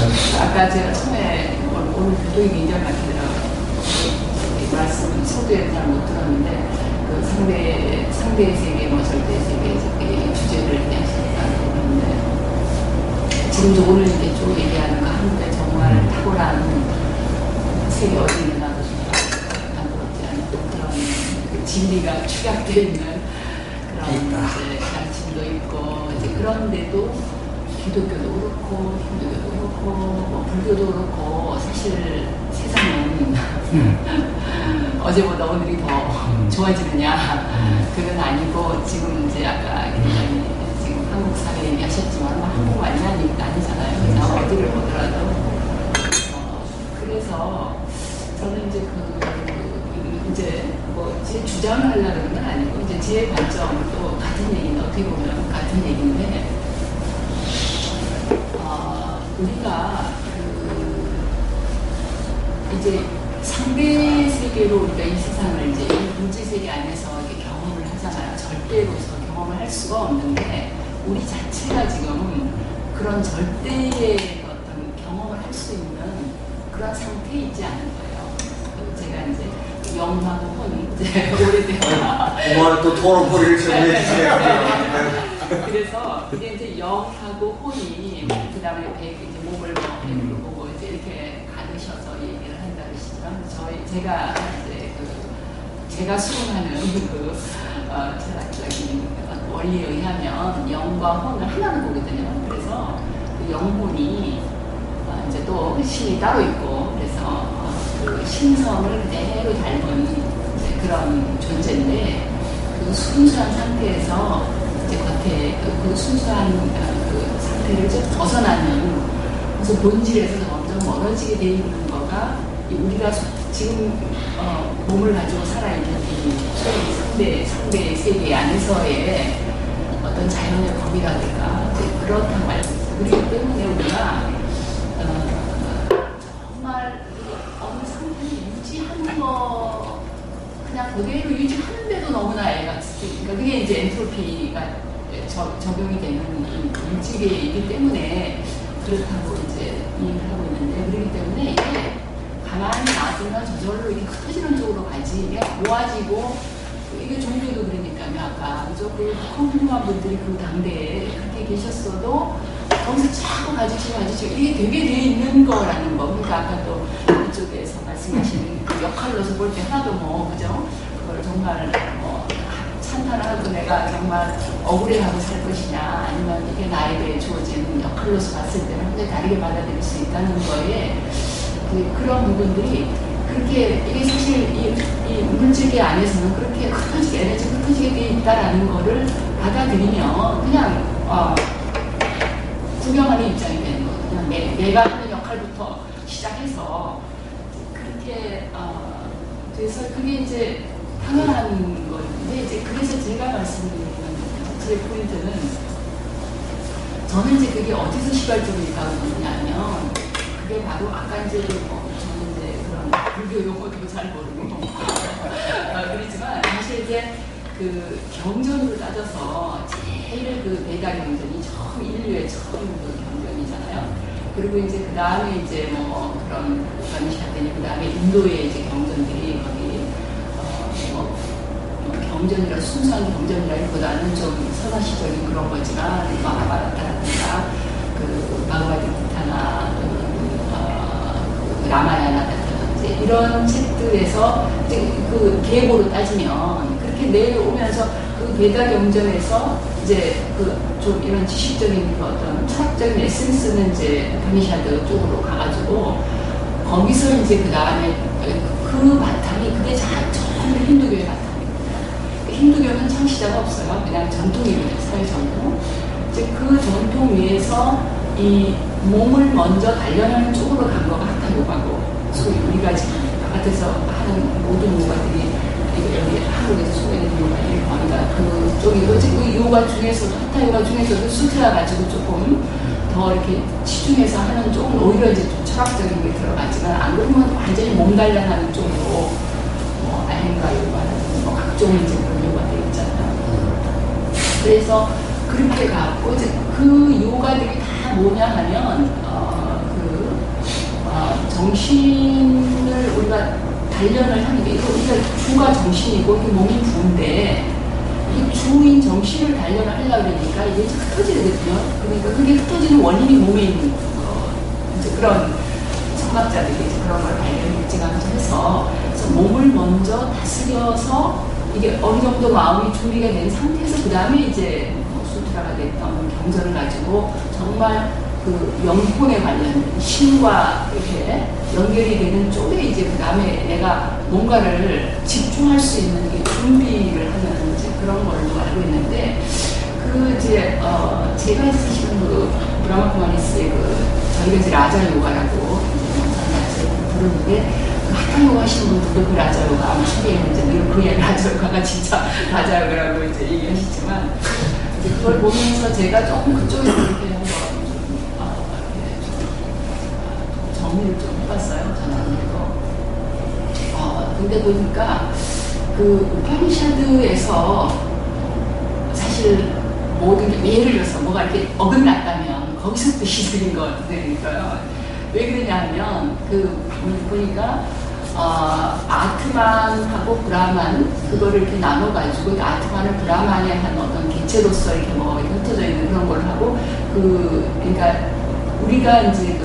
아까 제가 처음에 오늘 교통이 굉장히 많더라고요. 말씀 서두에 잘 못 들었는데 그 상대의 세계, 뭐 절대의 세계 주제를 얘기하셨다고 하는데 지금도 오늘 이제 쭉 얘기하는 거 한국에 정말 탁월한 세계 어디 있나도 좀 부럽지 않은 그런 그 진리가 축약되어 있는 그런 이제 가르침도 있고 이제 그런데도 기독교도 그렇고 힌두교도 그렇고 뭐 불교도 그렇고 사실 세상은 어제보다 오늘이 더 좋아지느냐 그건 아니고 지금 이제 아까 굉장히 지금 한국 사회 얘기하셨지만 한국만이 아니잖아요. 그래서 어디를 보더라도 그래서 저는 이제 이제 뭐 제 주장을 하려는 건 아니고 이제 제 관점도 같은 얘기는 어떻게 보면 같은 얘기인데 우리가 이제 상대 세계로 우리가 이 세상을 이제 물질 세계 안에서 이렇게 경험을 하잖아요. 절대로서 경험을 할 수가 없는데 우리 자체가 지금 그런 절대의 어떤 경험을 할 수 있는 그런 상태에 있지 않은 거예요. 제가 이제 영하고 혼 이제 오래돼서 오늘 또 토론포리를 제공해 주시네요. 그래서 이게 이제 영하고 혼이 그 다음에 이제 몸을 백으로 보고 이제 이렇게 가르셔서 얘기를 한다 그러시지만 제가 이제 제가 수행하는 철학적인 원리에 의하면 영과 혼을 하나로 보거든요. 그래서 그 영혼이 이제 또 신이 따로 있고 그래서 그 신성을 그대로 닮은 이제 그런 존재인데 그 순수한 상태에서 이제 겉에 그 순수한 그 상태를 좀 벗어나는 그래서 본질에서 점점 멀어지게 돼 있는 거가 우리가 지금 몸을 가지고 살아있는 이 상대 세계 안에서의 어떤 자연의 법이라든가 그렇다고 알고 있어요. 그렇기 때문에 우리가 정말 어느 상태를 유지하는 거 그냥 그대로 유지하는데도 너무나 애가 그러니까 그게 이제 엔트로피가 적용이 되는 물질이기 때문에 그렇다고 이제 이해를 하고 있는데 그렇기 때문에 이게 가만히 놔두면 저절로 이렇게 커지는 쪽으로 가지 이게 모아지고 이게 종교도 그러니까요. 아까 그 훌륭한 분들이 그 당대에 그렇게 계셨어도 거기서 자꾸 가지시고 이게 되게 돼 있는 거라는 거. 그러니까 아까 또 이쪽에서 말씀하시는 그 역할로서 볼 때 하나도 뭐 그죠? 그걸 정말 뭐 찬탄하고 내가 정말 억울해하고 살 것이냐 아니면 이게 나에 대해 주어진 역할로서 봤을 때는 굉장히 다르게 받아들일 수 있다는 거에 그런 부분들이 그렇게 이게 사실 이 물질계 안에서는 그렇게 흩어지게 에너지 흩어지게 돼 있다라는 거를 받아들이면 그냥 구경하는 입장이 되는 거예요. 그냥 내가 하는 역할부터 시작해서 그렇게 그래서 그게 이제 당연한 건데 이제 그래서 제가 말씀드리는 제 포인트는 저는 이제 그게 어디서 시발적으로 있다고 하냐면 그게 바로 아까 이제 저는 이제 그런 불교 용어도 잘 모르고 그렇지만 사실 이제 그 경전으로 따져서 제일 그 베다 경전이 처음 인류의 처음 그 경전이잖아요. 그리고 이제 그 다음에 이제 뭐 그런 바니샤드니 그 다음에 인도의 이제 경전들이 거기 경전이라 순수한 경전이라기보다는 좀 선화시적인 그런 거지만 마하바라타라든가 그 바그바드기타나 라마야나 같은 이런 책들에서 이제 그 계보로 따지면 그렇게 내려오면서 그 베다 경전에서 이제 그 좀 이런 지식적인 그 어떤 철학적인 에센스는 이제 바니샤드 쪽으로 가가지고 거기서 이제 그 다음에 그 바탕이 그게 전부 힌두교의 바탕입니다. 힌두교는 창시자가 없어요. 그냥 전통입니다. 사회 전통. 이제 그 전통 위에서 이 몸을 먼저 단련하는 쪽으로 간 거가 하타 요가고 소위 우리가 지금 바깥에서 하는 모든 요가들이 여기 한국에서 소개되는 요가들이 거의 다 그쪽이고 그 요가 중에서도 하타 요가 중에서도 수트라 가지고 조금 더 이렇게 치중해서 하는 쪽은 오히려 이제 좀 철학적인 게 들어가지만 안 그러면 완전히 몸 단련하는 쪽으로 뭐 아행가 요가라든지 뭐 각종 이제 그런 요가들 있잖아요. 그래서 그렇게 가고 이제 그 요가들이 다 뭐냐 하면 정신을 우리가 단련을 하는 게, 우리가 주가 정신이고 이게 몸이 부인데, 이 주인 정신을 단련을 하려고 그러니까 이게 흩어지거든요. 그러니까 그게 흩어지는 원인이 몸에 있는 거. 이제 그런 청각자들이 이제 그런 걸 발견일찌감치 해서, 그래서 몸을 먼저 다스려서 이게 어느 정도 마음이 준비가 된 상태에서 그 다음에 이제 수트라가 됐던 경전을 가지고 정말 그 영혼에 관련 신과 이렇게 연결이 되는 쪽에 이제 그 다음에 내가 뭔가를 집중할 수 있는 게 준비를 하는 이제 그런 걸로 알고 있는데, 그 이제 제가 쓰시는 그 브라마 쿠마리스의 그 저희가 이제 라자 요가라고 부르는데, 그 하타 요가 하시는 분들도 그 라자 요가 아마 소개했는지 그 라자 요가가 진짜 라자 요가라고 이제 얘기하시지만, 이제 그걸 보면서 제가 조금 그쪽에서 이렇게 한번 정리를 좀 해봤어요. 저는. 근데 보니까 그 우파니샤드에서 사실 모든 게, 예를 들어서 뭐가 이렇게 어긋났다면 거기서부터 시작인 것 같으니까요. 왜 그러냐면 보니까 아트만하고 브라만 그거를 이렇게 나눠가지고 아트만을 브라만의 한 어떤 개체로서 이렇게 뭐 이렇게 흩어져 있는 그런 걸 하고, 그러니까 우리가 이제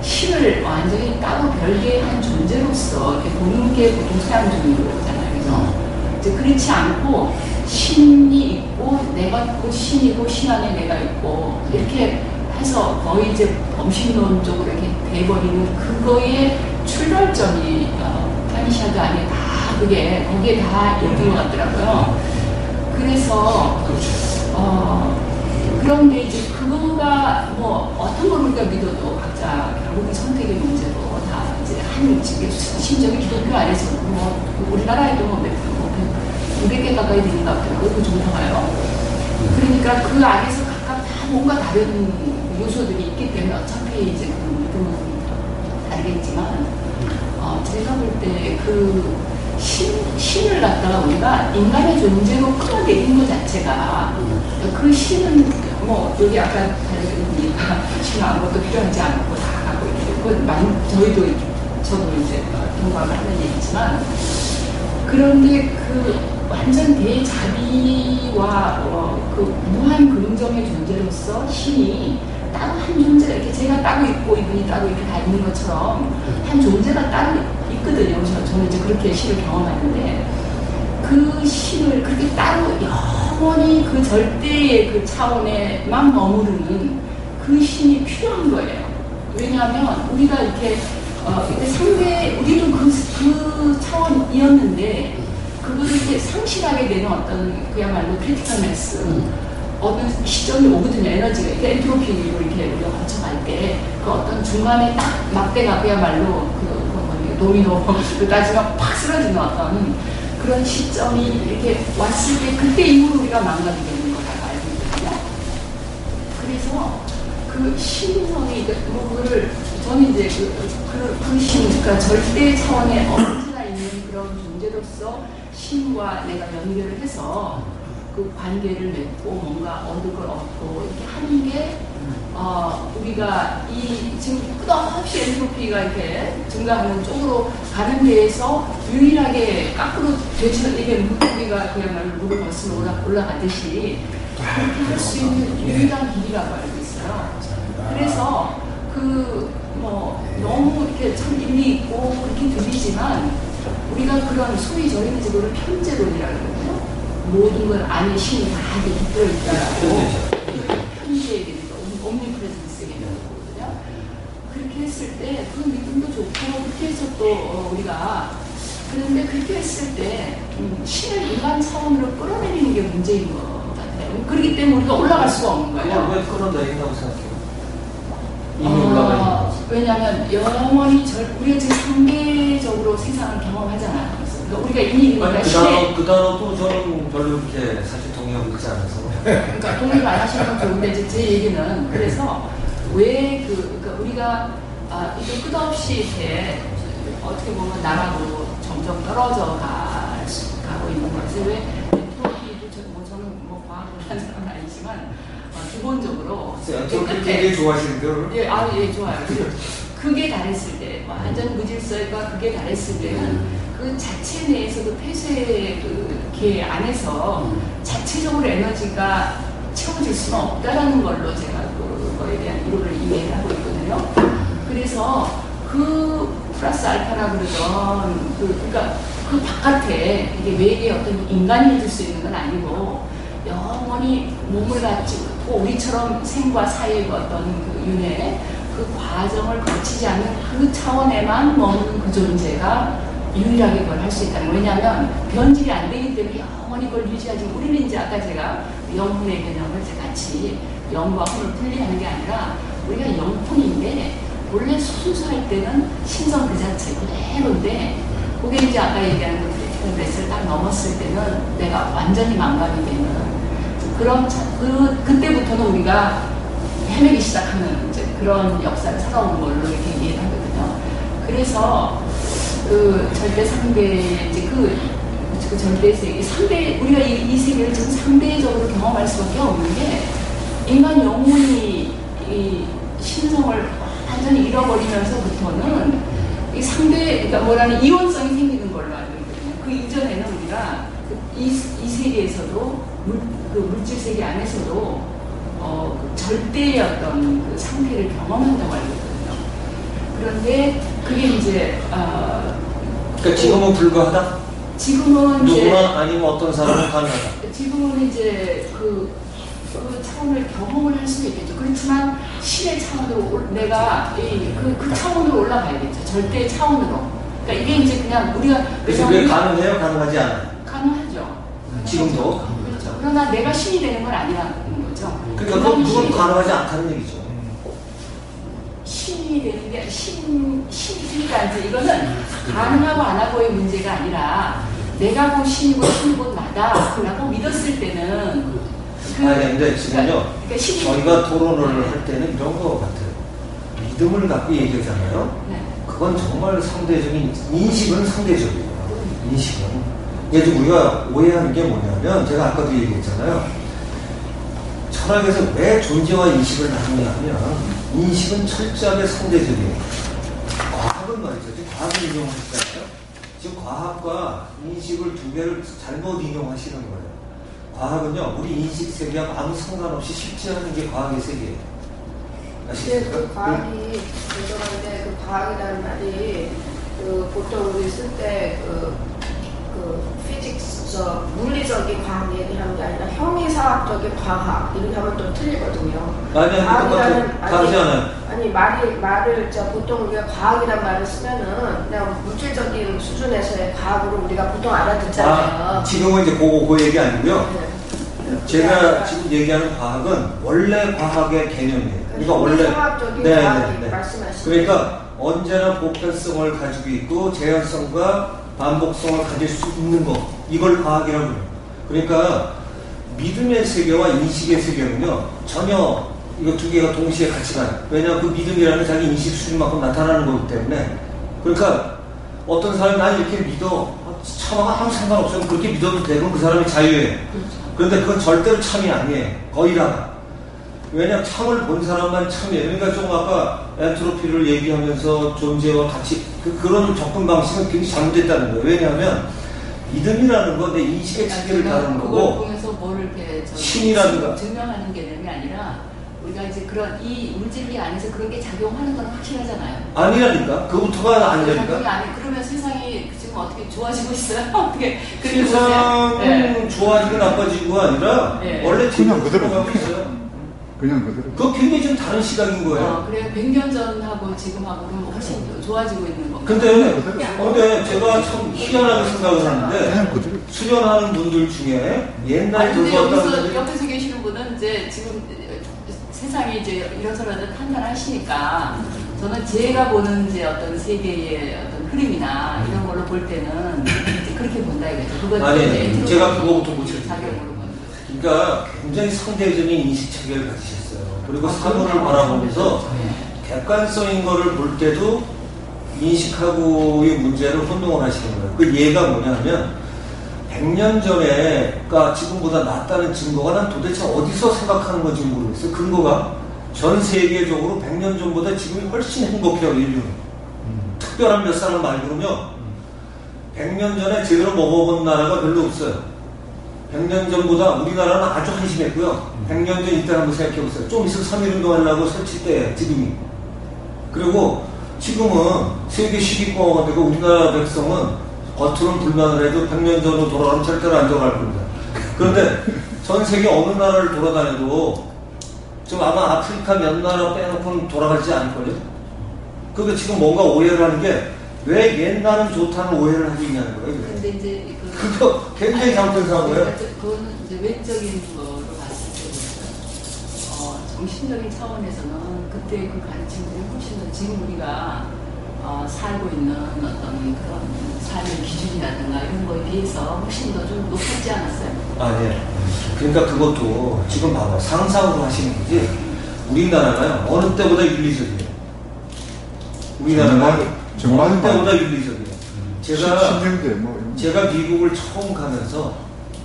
신을 완전히 따로 별개의 한 존재로서 이렇게 보는 게 보통 서양 종교잖아요. 그래서 이제 그렇지 않고 신이 있고 내가 있고 신이고 신 안에 내가 있고 이렇게 해서 거의 이제 범신론적으로 이렇게 돼버리는 그거의 출발점이 파니샤드 안에 다 거기에 다 있는 것 같더라고요. 그래서 그런데 이제 그거가 뭐 어떤 걸 우리가 믿어도 각자 결국은 선택의 문제로 다 이제 심지어 기독교 안에서 뭐 우리나라에도 뭐 200개 가까이 되는 것 같더라고요. 그 정도 가요. 그러니까 그 안에서 각각 다 뭔가 다른 요소들이 있기 때문에 어차피 이제 그 믿음은 다르겠지만, 제가 볼 때 신을 갖다가 우리가 인간의 존재로 끌어내린 것 자체가, 그 신은 뭐 여기 아까 달려있으니까 신은 아무것도 필요하지 않고 다 갖고 있고, 저도 이제 동감을 하는 얘기지만, 그런데 완전 대자비와 그 무한 긍정의 존재로서 신이 따로 한 존재가 이렇게 제가 따로 있고 이분이 따로 이렇게 다 있는 것처럼 한 존재가 따로 있거든요. 저는 이제 그렇게 신을 경험하는데, 그 신을 그렇게 따로 영원히 그 절대의 그 차원에만 머무르는 그 신이 필요한 거예요. 왜냐하면 우리가 이렇게 우리도 그 차원이었는데 그거를 이렇게 상실하게 되는 어떤 그야말로 크리티컬 매스 어느 시점이 오거든요. 에너지가 이렇게 엔트로피로 이렇게 우리가 거쳐갈 때 그 어떤 중간에 딱 막대가 그야말로 도미노 따지면 팍 쓰러지는 어떤 그런 시점이 이렇게 왔을 때 그때 이후로 우리가 망가지게 되는 거라고 알고 있거든요. 그래서 그 신성이 그거를 저는 이제 그 신, 그러니까 절대 차원에 언제나 있는 그런 존재로서 신과 내가 연결을 해서 그 관계를 맺고 뭔가 얻을 걸 얻고 이렇게 하는 게 우리가 지금 끝없이 엔트로피가 이렇게 증가하는 쪽으로 가는 데에서 유일하게 거꾸로 되지는 이게 물고기가 그야말로 물을 거슬러 올라가듯이 그렇게 할 수 있는 유일한 길이라고 알고 있어요. 그래서 너무 이렇게 참 일리 있고 그렇게 들리지만 우리가 그런 소위 저희는 그거를 편재론이라고 하거든요. 모든 걸 안에 신이 다 이렇게 깃들어 있다라고 편재에 대해서 옴니프레전스에 대해서 거거든요. 그렇게 했을 때 그 믿음도 좋고 그렇게 해서 또 우리가 그런데 그렇게 했을 때 신을 인간 차원으로 끌어내리는 게 문제인 것 같아요. 그렇기 때문에 우리가 올라갈 수가 없는 거예요. 왜 끌어내린다고 생각해요? 왜냐하면 영원히 우리가 지금 상대적으로 세상을 경험하잖아요. 그러니까 우리가 인간이니까 그 단어도 저는 별로 그렇게 사실 동의하고 있지 않아서. 그러니까 독립 안 하시는 건 좋은데 이제 제 얘기는 그래서 왜 그러니까 우리가 이게 끝없이 이렇게 어떻게 보면 나라도 점점 떨어져 가고 있는 거지. 왜 엔트로피도 저는 뭐 과학을 하는 사람은 아니지만 기본적으로 엔트로피 굉장히 좋아하시는데요? 예, 좋아요. 극에 달했을 때, 완전 무질서가 극에 달했을 때는 그 자체 내에서도 폐쇄 그 안에서 자체적으로 에너지가 채워질 수는 없다라는 걸로 제가 그거에 대한 이론을 이해를 하고 있거든요. 그래서 그 플러스 알파라 그러던 그러니까 그 바깥에 이게 외계 어떤 인간이 해줄 수 있는 건 아니고 영원히 몸을 갖추고 우리처럼 생과 사의 어떤 그 윤회 그 과정을 거치지 않는 그 차원에만 머무는 그 존재가 유일하게 그걸 할 수 있다는 거예요. 왜냐하면 변질이 안 되기 때문에 영원히 그걸 유지하지. 우리는 이제 아까 제가 영혼의 개념을 같이 영과 혼을 분리하는 게 아니라 우리가 영혼인데 원래 순수할 때는 신성 그 자체 그대로인데 그게 이제 아까 얘기하는 그 크리티컬 레스를 딱 넘었을 때는 내가 완전히 망각이 되는 그런 그때부터는 우리가 헤매기 시작하는 이제 그런 역사를 살아온 걸로 이렇게 이해를 하거든요. 그래서 그 절대 상대 이제 그 절대 세계 상대 우리가 이 세계를 지금 상대적으로 경험할 수밖에 없는 게 인간 영혼이 이 신성을 완전히 잃어버리면서부터는 이 상대 그러니까 뭐라는 이원성이 생기는 걸로 알고 있거든요. 그 이전에는 우리가 이 세계에서도 그 물질 세계 안에서도 그 절대의 어떤 그 상태를 경험한다고 알고 있거든요. 그런데 그게 이제 그러니까 지금은 불가하다? 지금은 이제 누구나 아니면 어떤 사람은 가능하다? 지금은 이제 그 차원을 경험을 할 수도 있겠죠. 그렇지만 신의 차원으로 내가 그 차원으로 올라가야겠죠. 절대 차원으로. 그러니까 이게 이제 그냥 우리가 그래서 그게 가능해요? 가능하지 않아요? 가능하죠. 지금도? 그렇죠. 그러나 내가 신이 되는 건 아니라는 거죠. 그러니까 그건 가능하지 않다는 얘기죠. 신이 되는 게 신이니까 이제 이거는 가능하고 안 하고의 문제가 아니라 내가 곧 신이고 신이 곧 나다라고 믿었을 때는 아니 근데 지금요 그러니까 저희가 토론을 할 때는 이런 거 같아요. 믿음을 갖고 얘기하잖아요. 네. 그건 정말 상대적인 인식은 상대적이에요. 인식은 예를 들어 우리가 오해하는 게 뭐냐면 제가 아까도 얘기했잖아요. 철학에서 왜 존재와 인식을 나누냐면 인식은 철저하게 상대적이에요. 과학은 말이죠. 지금 과학을 인용하시잖아요. 지금 과학과 인식을 두 개를 잘못 인용하시는 거예요. 과학은요, 우리 인식 세계하고 아무 상관없이 실제하는 게 과학의 세계예요. 근데 그 과학이 죄송한데 그 과학이라는 말이 그 보통 우리 쓸 때 그 피직스 물리적인 과학 얘기하는 게 아니라 형이사학적인 과학 이렇게 하면 또 틀리거든요. 과학이라는 다르지 않아요. 아니 말을 보통 우리가 과학이란 말을 쓰면은 그냥 물질적인 수준에서의 과학으로 우리가 보통 알아듣잖아요. 지금은 이제 그 얘기 아니고요. 네. 제가 지금 얘기하는 과학은 원래 과학의 개념이에요. 그러니까 원래 과학적인 과학이 말씀하시는 그러니까 언제나 보편성을 가지고 있고 제한성과 반복성을 가질 수 있는 것 이걸 과학이라고 해요. 그러니까 믿음의 세계와 인식의 세계는요 전혀 이거 두 개가 동시에 같이 가요. 왜냐하면 그 믿음이라는 자기 인식 수준만큼 나타나는 거기 때문에. 그러니까 어떤 사람이 난 이렇게 믿어 참아가 아무 상관없으면 그렇게 믿어도 되고 그 사람이 자유예요. 그런데 그건 절대로 참이 아니에요. 거의 다. 왜냐하면 참을 본 사람만 참이에요. 그러니까 좀 아까 엔트로피를 얘기하면서 존재와 같이 그런 접근 방식은 굉장히 잘못됐다는 거예요. 왜냐하면 믿음이라는 건 내 인식의 체계를 다루는 그걸 거고 통해서 뭐를 이렇게 신이라든가 증명하는 개념이 아니라 우리가 이제 그런 이 물질기 안에서 그런 게 작용하는 건 확실하잖아요. 아니라니까. 그거부터가 아니라니까. 그러면 세상이 지금 어떻게 좋아지고 있어요? 어떻게 세상은 네. 좋아지고 나빠지고가 아니라 네. 원래 그냥 그대로 가고 있어요. 그냥 그대로. 그거 굉장히 좀 다른 시각인 거예요. 그래 100년 전하고 지금하고는 훨씬 좋아지고 있는 거. 근데 제가 참 희한하게 생각을 하는데 그냥 그대로. 수련하는 분들 중에 옛날 근데 들어왔던 여기서 분들이 옆에서 계시는 분은 이제 지금 세상이 이제 이런저런 판단하시니까 저는 제가 보는 이제 어떤 세계의 어떤 흐름이나 이런 걸로 볼 때는 이제 그렇게 본다 이거죠. 그건 아니 제가 그거부터 못 찾겠어요. 자격으로 보는 거죠. 그러니까 굉장히 상대적인 인식 체계를 가지셨어요. 그리고 사물을 바라보면서 객관성인 거를 볼 때도 인식하고의 문제를 혼동을 하시는 거예요. 그 예가 뭐냐 하면 100년 전에, 그러니까 지금보다 낫다는 증거가 난 도대체 어디서 생각하는 건지 모르겠어요. 근거가 전 세계적으로 100년 전보다 지금이 훨씬 행복해요, 인류는. 특별한 몇 사람 말고는요, 100년 전에 제대로 먹어본 나라가 별로 없어요. 100년 전보다 우리나라는 아주 한심했고요. 100년 전 이때 한번 생각해보세요. 좀 있으면 3.1운동 하려고 설치 때 지금이. 그리고 지금은 세계 10위권가 되고 우리나라 백성은 겉으로는 불만을 해도 100년 전으로 돌아가면 절대로 안 들어갈 겁니다. 그런데 전 세계 어느 나라를 돌아다녀도 좀 아마 아프리카 몇 나라 빼놓고는 돌아가지 않을걸요? 그러니까 지금 뭔가 오해를 하는 게 왜 옛날은 좋다는 오해를 하고 있냐는 거예요. 근데 이제 그거 굉장히 잘못된 사고예요. 그거는 이제 외적인 거로 봤을 때, 정신적인 차원에서는 그때 그 가르침들이 훨씬 더 지금 우리가 살고 있는 어떤 그런 삶의 기준이라든가 이런 거에 비해서 훨씬 더 좀 높지 않았어요. 아, 예. 그러니까 그것도 지금 봐봐. 상상으로 하시는 거지. 우리나라가요, 어느 때보다 윤리적이에요. 우리나라가 정말 어느 때보다 윤리적이에요. 제가 10년대 뭐 제가 미국을 처음 가면서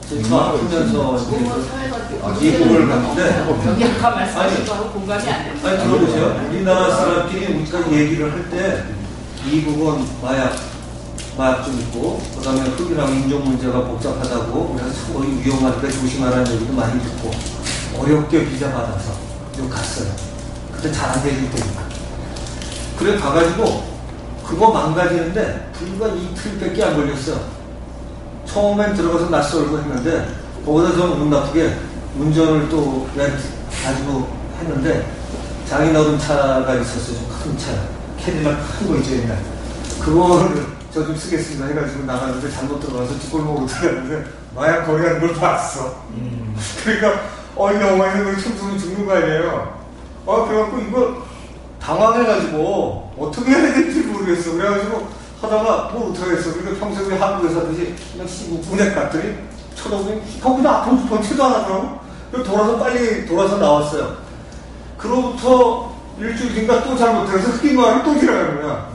제가 아프면서 사회가 미국을 갔는데 여기 아까 말씀하신 거하고 공감이 안 됩니다. 아니 들어보세요. 우리나라 사람끼리 우리가 얘기를 할 때 미국은 마약 좀 있고 그다음에 흑인하고 인종 문제가 복잡하다고 그래서 참 거기 위험하니까 조심하라는 얘기도 많이 듣고 어렵게 비자 받아서 여기 갔어요. 그때 잘 안 되길 때니까. 그래 가가지고 그거 망가지는데 불과 이틀밖에 안 걸렸어. 처음엔 들어가서 낯설고 했는데 거기다 좀 운 나쁘게 운전을 또 가지고 했는데 장인어른 차가 있었어요. 좀 큰 차. 캐딜락 큰 거 있죠, 옛날. 그거를 저 좀 쓰겠습니다 해가지고 나갔는데 잘못 들어가서 뒷골목으로 들어갔는데 마약 거래하는 걸 봤어. 그러니까 이 영화에서 그 춤추면 죽는 거 아니에요. 그래갖고 이거 당황해가지고 어떻게 해야 될지 모르겠어. 그래가지고 하다가 뭐 어떡하겠어. 그러니까 평소에 한국에서 하듯이 그냥 운액 갔더니 쳐다보니 그냥 앞으로 번치도 안 하더라고. 그래서 빨리 돌아서 나왔어요. 그로부터 일주일 뒤인가 또 잘못해서 흑인마을을 또 지나가는 거야.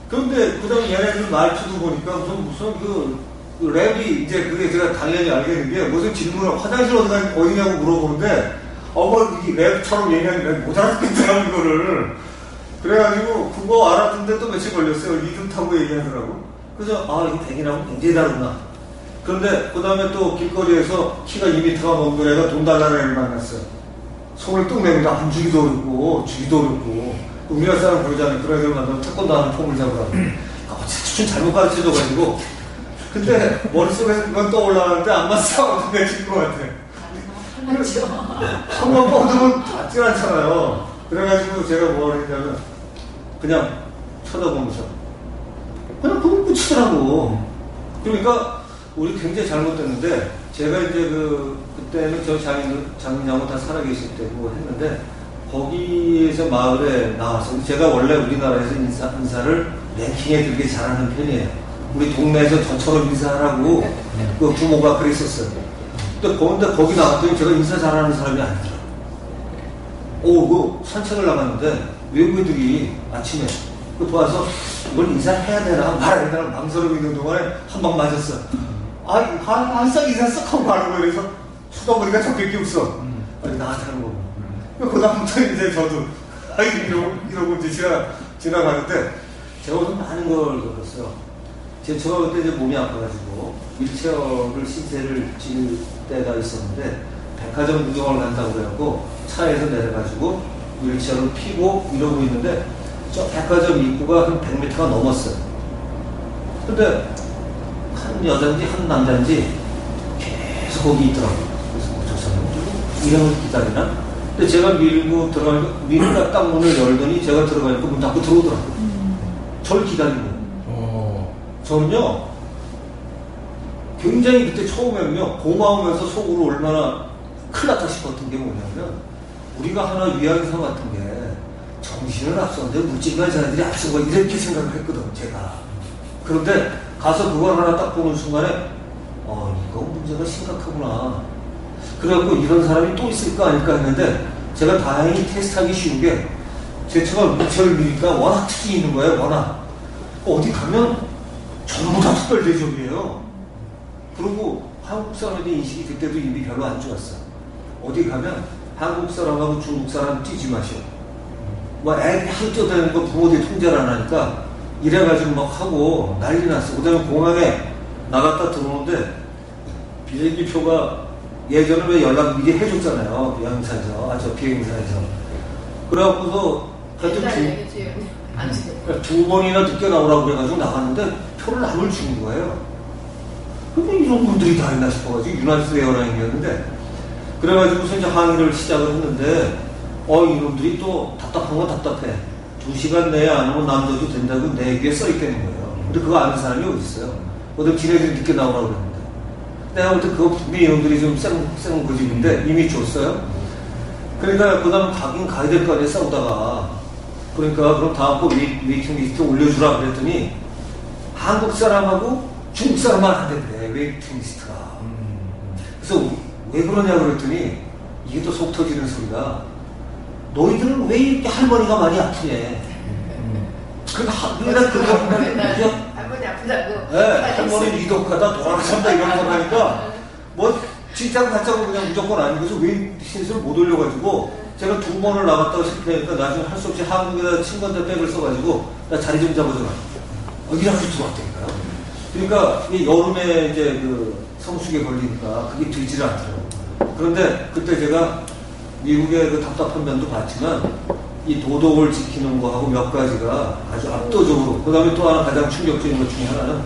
그런데 그 다음에 얘네들 말투도 보니까 무슨 그 랩이 이제 그게 제가 당연히 알게 된 게 무슨 질문을 화장실 어디냐고 물어보는데 이 랩처럼 얘기하는 못 알아듣겠더라고 이거를. 그래가지고 그거 알아듣는데 또 며칠 걸렸어요. 리듬 타고 얘기하더라고. 그래서 이거 백인하고 굉장히 다르구나. 그런데 그 다음에 또 길거리에서 키가 2m가 넘는 애가 돈 달라는 애를 만났어요. 손을 뚝 내밀다 안 주기도 어렵고 주기도 어렵고 우리나라 사람 그러잖아요. 그런 애들 만나면 태권도 하는 폼을 잡으라고. 어쨌든 잘못 가르쳐줘가지고 근데 머릿속에 그건 떠올라가는데 안 맞싸워도 내줄 것 같아. 그렇죠. 한번 뻗으면 닿질 않잖아요. 그래가지고 제가 뭘 했냐면 그냥 쳐다보면서 그냥 그걸 붙이더라고. 그러니까 우리 굉장히 잘못됐는데 제가 이제 그때는 저 장인하고 다 살아계실 때고 했는데 거기에서 마을에 나와서 제가 원래 우리나라에서 인사를 랭킹에 들게 잘하는 편이에요. 우리 동네에서 저처럼 인사하라고 그 부모가 그랬었어요. 근데 거기 나갔더니 제가 인사 잘하는 사람이 아니더라고요. 산책을 나갔는데 외국인들이 아침에 와서 이걸 인사해야 되나 말해야 되나 망설이고 있는 동안에 한 방 맞았어. 한쌍 인사 쓱 하고 가는 거예요. 그래서 쳐다보니까 저밖에 없어. 나한테는 거고. 그다음부터 이제 저도 이러고 이제 지나가는데 제가 오늘 많은 걸 겪었어요. 제가 그때 이제 몸이 아파가지고 휠체어를 신세를 지을 때가 있었는데 백화점 구경을 간다고 그래갖고 차에서 내려가지고 휠체어를 피고 이러고 있는데 저 백화점 입구가 한 100m가 넘었어요. 근데 한 여자인지 한 남자인지 계속 거기 있더라고요. 그래서 저 사람은 이름을 기다리나? 근데 제가 밀고 들어가니까 밀고 딱 문을 열더니 제가 들어가니까 문 닫고 들어오더라고요. 저를 기다리고. 저는요 굉장히 그때 처음에는요 고마우면서 속으로 얼마나 큰일 났다 싶었던 게 뭐냐면 우리가 하나 위안성 같은 게 정신을 앞서는데 물질과 자들이 앞선 거 이렇게 생각을 했거든 제가. 그런데 가서 그걸 하나 딱 보는 순간에 이거 문제가 심각하구나. 그래갖고 이런 사람이 또 있을까 아닐까 했는데 제가 다행히 테스트하기 쉬운 게 제 차가 휠체어를 미니까 워낙 특징이 있는 거예요. 워낙 어디 가면 전부 다 특별 대접이에요. 그리고 한국 사람들의 인식이 그때도 이미 별로 안 좋았어요. 어디 가면 한국 사람하고 중국 사람 뛰지 마시오. 뭐 애기 하도 뛰어다니는 거 부모들이 통제를 안 하니까 이래가지고 막 하고 난리 났어. 그 다음에 공항에 나갔다 들어오는데 비행기표가 예전에 왜 연락 미리 해줬잖아요. 여행사에서, 비행사에서. 그래갖고서 하여튼 두 번이나 늦게 나오라고 그래가지고 나갔는데 표를 남을 주는 거예요. 근데 이런 분들이 다 있나 싶어가지고 유나이티드 에어라인이었는데 그래가지고서 이제 항의를 시작을 했는데 이놈들이 또 답답한 건 답답해. 2시간 내에 안 오면 남자도 된다고 내 귀에 써있다는 거예요. 근데 그거 아는 사람이 어디 있어요? 어디 지네들이 늦게 나오라고 그랬는데 내가 볼 때 그거 분명히 이놈들이 좀 센 고집인데 이미 줬어요. 그러니까 그 다음에 가긴 가야 될 거 아니에요, 싸우다가. 그러니까 그럼 다음 거 웨이팅 리스트 올려주라 그랬더니 한국 사람하고 중국 사람만 안 된대, 웨이팅 리스트가. 그래서 왜 그러냐 그랬더니 이게 또 속 터지는 소리가 너희들은 왜 이렇게 할머니가 많이 아프냐. 그러니까 그거 할머니 아프다고. 네, 할머니 위독하다, 돌아가신다 이런 거 하니까 뭐 진짜 가짜고 그냥 무조건 아니고 그래서 웨이팅리스트를 못 올려가지고 제가 2번을 나갔다가 실패하니까 나중에 할 수 없이 한국에다 친구한테 백을 써가지고 나 자리 좀 잡아줘라. 이렇게 들어왔다니까요. 그러니까 이 여름에 이제 그 성수기에 걸리니까 그게 되지를 않더라고요. 그런데 그때 제가 미국의 그 답답한 면도 봤지만 이 도덕을 지키는 거하고 몇 가지가 아주 압도적으로, 그 다음에 또 하나 가장 충격적인 것 중에 하나는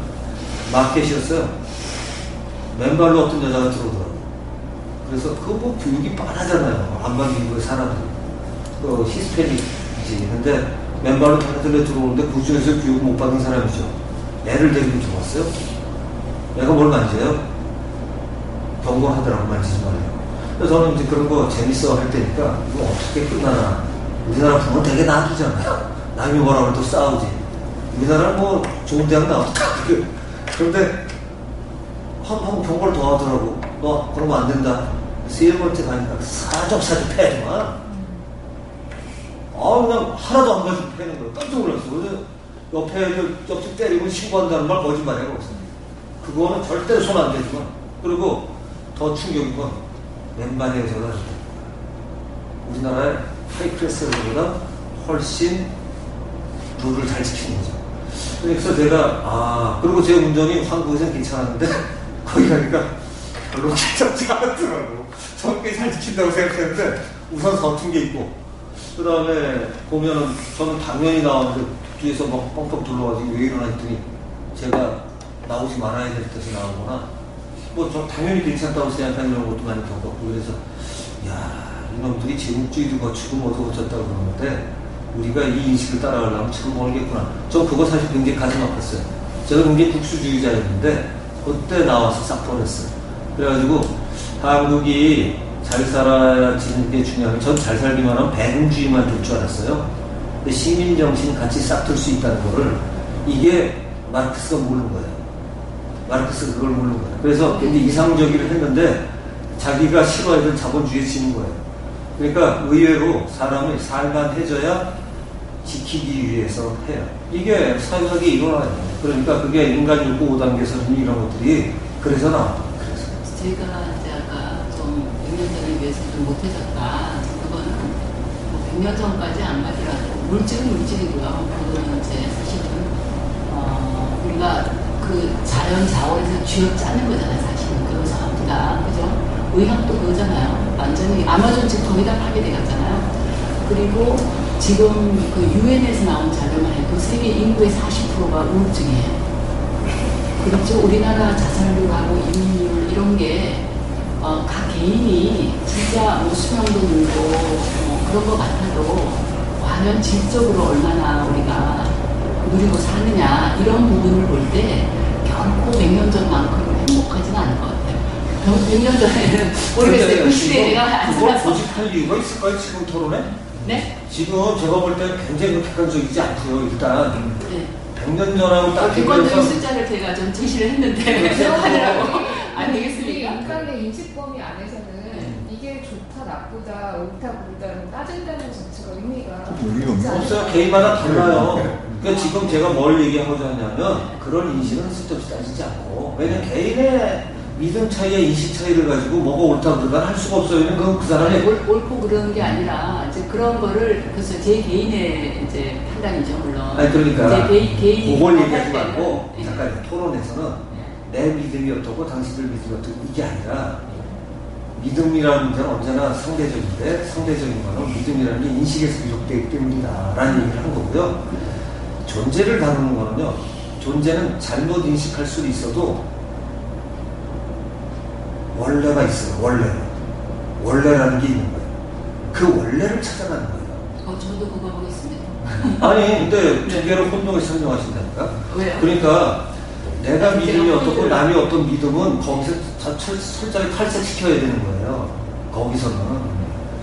마켓이었어요. 맨발로 어떤 여자가 들어오더라고요. 그래서 그 뭐 교육이 뻔하잖아요. 안방 미국의 사람들. 그 히스패닉이지. 근데 맨발로 다들 들어오는데 그 중에서 교육 못 받은 사람이죠. 애를 데리고 들어왔어요. 애가 뭘 만져요? 경고하더라고, 만지지 말아요. 그래서 저는 이제 그런 거 재밌어 할 때니까 이거 어떻게 끝나나. 우리나라 부모는 되게 놔두잖아요. 남이 뭐라 그래도 싸우지. 우리나라는 뭐 좋은 대학 나왔다. 그런데 한 경고를 더 하더라고. 너 그러면 안 된다. 그래서 1번째 가니까 사족사족 패더만. 그냥 하나도 안 가지고 패는 거예요. 깜짝 놀랐어. 그래서 옆에 애들 옆집 때리면 신고한다는 말 거짓말이라고 없어요. 그거는 절대로 손 안 대지만. 그리고 더 충격인 건 웬만한 여자가 우리나라의 하이클래스보다 훨씬 룰을 잘 지키는 거죠. 그래서 제가 그리고 제 운전이 한국에서는 괜찮았는데 거기 가니까 별로 괜찮지 않았더라고. 저는 꽤 잘 지킨다고 생각했는데 우선 서툰 게 있고 그 다음에 보면은 저는 당연히 나왔는데 뒤에서 막 뻥뻥 둘러가지고 왜 이러나 했더니 제가 나오지 말아야 될 때서 나오거나 뭐 저 당연히 괜찮다고 생각하는 이런 것도 많이 겪었고 그래서 이놈들이 제국주의도 거치고 뭐도 거쳤다고 그러는데 우리가 이 인식을 따라가려면 참 멀겠구나. 전 그거 사실 굉장히 가슴 아팠어요. 제가 굉장히 국수주의자였는데 그때 나와서 싹 버렸어요. 그래가지고 한국이 잘 살아지는 게 중요하면 전 잘 살기만 하면 배금주의만 될 줄 알았어요. 근데 시민정신 같이 싹 틀 수 있다는 거를 이게 마르크스가 모르는 거예요. 마르크스가 그걸 모르는 거예요. 그래서 굉장히 이상적이를 했는데 자기가 싫어하던 자본주의에 지는 거예요. 그러니까 의외로 사람이 살만해져야 지키기 위해서 해요. 이게 사회학에 일어나요. 그러니까 그게 인간 욕구 5단계 선언 이런 것들이 그래서 나와요. 그래서 제가 이제 아까 좀 100년 전에 비해서 좀 못해졌다. 그거는 100년 전까지 안 가더라도 물질은 물질이고요. 그거는 이제 사실은 우리가 그 자연 자원에서 쥐어 짜는 거잖아요. 사실은 그런 사람들가 그죠? 의학도 그거잖아요. 완전히 아마존 거의 다 파괴되었잖아요. 그리고 지금 그 유엔에서 나온 자료만 해도 세계 인구의 40%가 우울증이에요. 그렇죠. 우리나라 자살률하고 이민율 이런 게 각 개인이 진짜 뭐 수명도 늘고 그런 것 같아도 과연 질적으로 얼마나 우리가 누리고 사느냐 이런 부분을 볼 때 결코 100년 전만큼 행복하지는 않을 것 같아요. 100년 전에는 모르겠어요. 그 시대에 내가 안 그걸 살아서. 고집할 이유가 있을까요? 지금 토론에? 네? 지금 제가 볼 때는 굉장히 객관적이지 않고요. 일단 네. 100년 전하고 딱 객관적인 숫자를 제가 좀 제시를 했는데 그렇죠. 하느라고 안 우리 되겠습니까? 인간의 인식 범위 안에서는 이게 좋다, 나쁘다, 옳다, 그르다는 따진다는 자체가 의미가 있지 없어요. 않을까? 개인마다 달라요. 그러니까 지금 제가 뭘 얘기하고자 하냐면 그런 인식은 쓸데없이 따지지 않고 왜냐면 개인의 믿음 차이와 인식 차이를 가지고 뭐가 옳다 그러다 할 수가 없어요. 그건 그 사람의 옳고 그러는 게 아니라 이제 그런 거를 그래서 제 개인의 이제 판단이죠 물론. 아니 그러니까 개인이 그걸 얘기하지 때는, 말고 예. 잠깐 토론에서는 내 믿음이 어떻고 당신들 믿음이 어떻고 이게 아니라 믿음이라는 문제는 언제나 상대적인데 상대적인 거는 믿음이라는 게 인식에서 비롯되기 때문이다 라는 얘기를 한 거고요. 존재를 다루는 거는요, 존재는 잘못 인식할 수도 있어도 원래가 있어요. 원래라는 게 있는 거예요. 그 원래를 찾아가는 거예요. 저도 그거 보겠습니다. 아니 근데 두 개로 혼동해서 설명하신다니까. 왜요? 그러니까 내가 믿음이 어떻고 포인트를- 남이 어떤 믿음은 거기서 철저히 탈색시켜야 되는 거예요. 거기서는.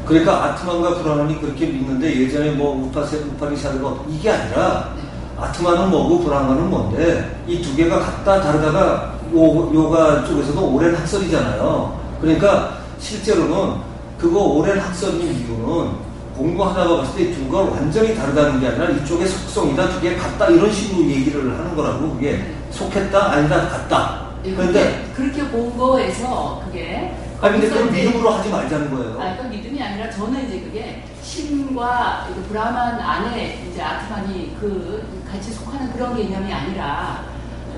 그러니까 아트만과 브라만이 그렇게 믿는데 예전에 뭐 우파리샤드가 이게 아니라 아트만은 뭐고 브라만은 뭔데 이 두 개가 같다 다르다가 요가 쪽에서도 오랜 학설이잖아요. 그러니까 실제로는 그거 오랜 학설인 이유는 공부하다가 봤을 때 두 개가 완전히 다르다는 게 아니라 이쪽의 속성이다 두 개 같다 이런 식으로 얘기를 하는 거라고. 그게 속했다 아니다 같다. 그런데 그렇게 본 거에서 그게 아니 근데 그걸 거기서 이제- 믿음으로 하지 말자는 거예요. 그러니까 믿음이 아니라 저는 이제 그게 신과 그 브라만 안에 이제 아트만이 그 같이 속하는 그런 개념이 아니라